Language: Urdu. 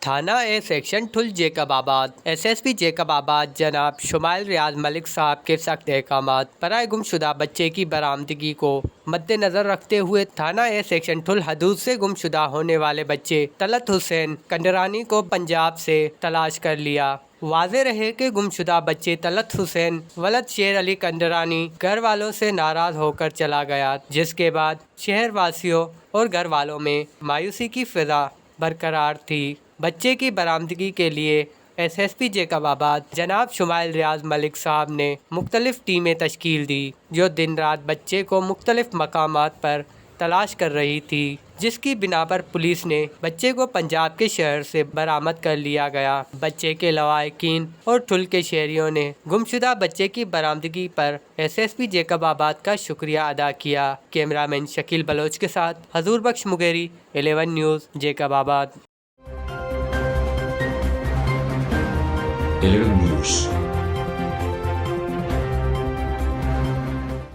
تھانہ اے سیکشن ٹھل جیکب آباد ایس ایس پی جیکب آباد جناب شمائل ریاض ملک صاحب کے سخت احکامات برائے گم شدہ بچے کی برآمدگی کو مد نظر رکھتے ہوئے تھانہ اے سیکشن ٹھل حدود سے گم شدہ ہونے والے بچے طلعت حسین کنڈرانی کو پنجاب سے تلاش کر لیا۔ واضح رہے کہ گم شدہ بچے طلعت حسین ولد شیر علی کنڈرانی گھر والوں سے ناراض ہو کر چلا گیا، جس کے بعد شہر واسیوں اور گھر والوں میں مایوسی کی فضا برقرار تھی۔ بچے کی برآمدگی کے لیے ایس ایس پی جیکب آباد جناب شمائل ریاض ملک صاحب نے مختلف ٹیمیں تشکیل دی، جو دن رات بچے کو مختلف مقامات پر تلاش کر رہی تھی، جس کی بنا پر پولیس نے بچے کو پنجاب کے شہر سے برآمد کر لیا گیا۔ بچے کے لواحقین اور ٹھل کے شہریوں نے گم شدہ بچے کی برآمدگی پر ایس ایس پی جیکب آباد کا شکریہ ادا کیا۔ کیمرہ مین شکیل بلوچ کے ساتھ حضور بخش مغیری، 11 نیوز، جیکب آباد۔ 11 News